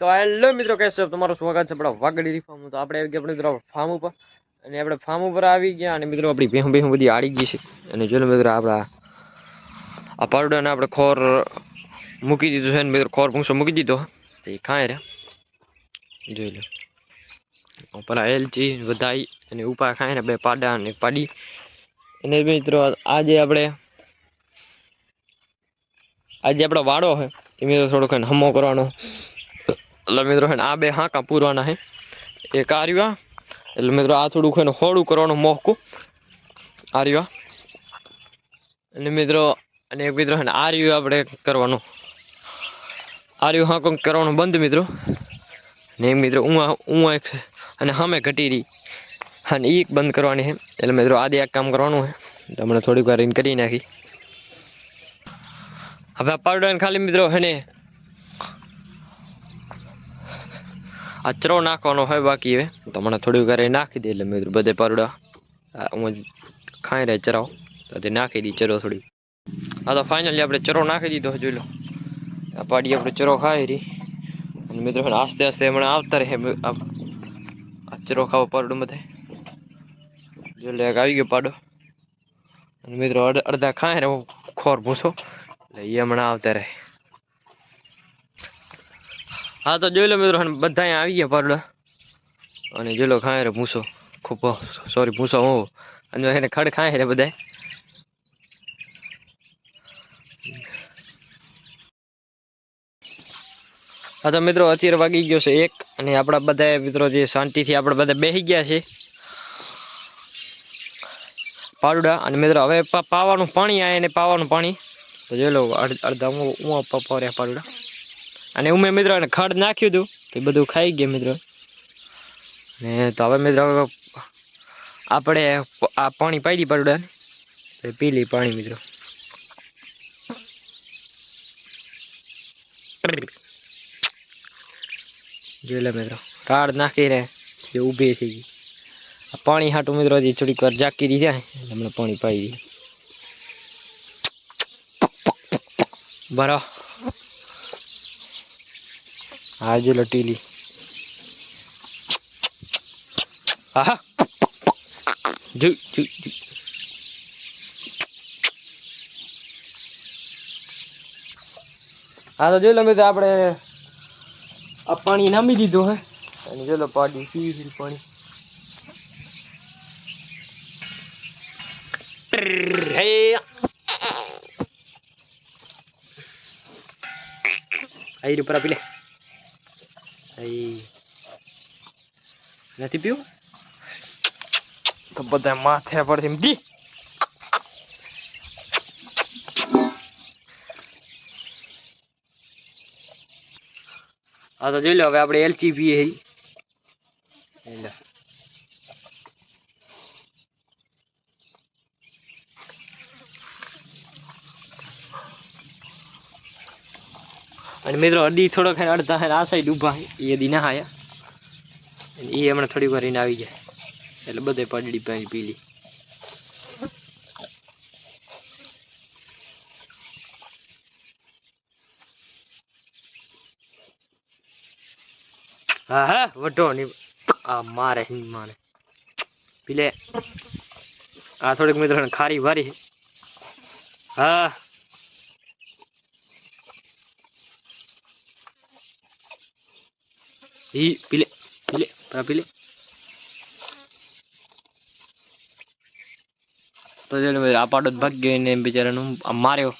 તો હેલો મિત્રો, કેમ છો? તમારું સ્વાગત છે આપણા વાગડી ફાર્મ. તો આપણે આવી ગયા આપણે મિત્રો ફાર્મ ઉપર, અને આપણે ફાર્મ ઉપર આવી ગયા અને મિત્રો આપણી ભેહું બધી આડી ગઈ છે. અને જો મિત્રો આપણા આ પાવડાને આપણે ખોર મૂકી દીધું છે ને મિત્રો, ખોર ભૂંસો મૂકી દીધો તો એ ખાય રે. જોઈ લો પેલા એલચી વધાઈ અને ઉપા ખાય ને બે પાડા અને પાડી. અને મિત્રો આજે આપણો વાડો છે એ મિત્રો થોડોક હમો કરવાનો. એટલે મિત્રો આ બે હાંકા પૂરવાના છે. એક આ રહ્યું, એટલે મિત્રો આ થોડુંક હોળું કરવાનું મોહકું આ રહ્યું. અને મિત્રો અને એક મિત્રો આ રહ્યું આપણે કરવાનું, આ રહ્યું હાંકો કરવાનું બંધ મિત્રો. ને મિત્રો ઉવા અને સામે ઘટી રહી અને એ બંધ કરવાની છે. એટલે મિત્રો આજે એક કામ કરવાનું છે, તમને થોડીક વાર કરી નાખી. હવે આ પાવડર ખાલી મિત્રો હે ને આ ચરો નાખવાનો હોય બાકી. હવે તો મને થોડી વાર નાખી દે એટલે મિત્રો બધે પાવડા હું ખાઈ રહે ચરાવ તો નાખી દી ચરો થોડી. હા તો ફાઇનલી આપણે ચરો નાખી દીધો. જોઈ લો આ પાડી આપણે ચરો ખાઈ રહી. અને મિત્રો આસ્તે આસ્તે હમણાં આવતા રહે આ ચરો ખાવા પાવડું બધે. જો લે આવી ગયો પાડો. અને મિત્રો અડધા ખાય ને ખોર ભૂસો એટલે એ હમણાં આવતા રહે. હા તો જોઈ લો મિત્રો બધા આવી ગયા પારડા. અને જોઈ લો ખાય રે ભૂસો, ખૂબ સોરી ભૂસો હું અને એને ખડ ખાય રે બધા. હા તો મિત્રો અત્યારે વાગી ગયો છે 1 અને આપણા બધા મિત્રો જે શાંતિથી આપણે બધા બેસી ગયા છે પાવડા. અને મિત્રો હવે પાવાનું પાણી આવે ને પાવાનું પાણી તો જોઈ લો અડધા હું પપ્પા પાવડા. અને ઉમે મિત્રો ખડ નાખ્યું હતું એ બધું ખાઈ ગયા મિત્રો. ને તો હવે મિત્રો આપણે આ પાણી પાઈ દી પાવડા પી લઈ પાણી મિત્રો. જોઈ લે મિત્રો રાડ નાખીને એ ઊભી થઈ ગઈ. પાણી હાટું મિત્રો હજી થોડીક વાર જાકી દી જાય હમણાં પાણી પાઈ દી બરા. હા જો ટીલી હા જો હા તો જોઈ લો મિત્રો આપણે આ પાણી નામી દીધું હે. અને જો લો પાડી પી પાણી. આઈ ઉપર આપી લે. નથી પીવું તો બધા માથે પડતી એમ દી. હા તો જોઈ લો હવે આપણે એલચી પીએ. અને મિત્રો અડી થોડોક અડધા આ સાઈડ ઊભા એ દી ના આયા એ હમણાં થોડી વાર એને આવી જાય એટલે બધે પાડી પાણી પી લી. હા હા વઢો ની આ મારે મારે પીલે. આ થોડીક મિત્રો ખારી વારી. હા ઈ પીલે પીલે પીલે. તો આ પાડો ભાગ ગયો ને બિચારાનું માર્યો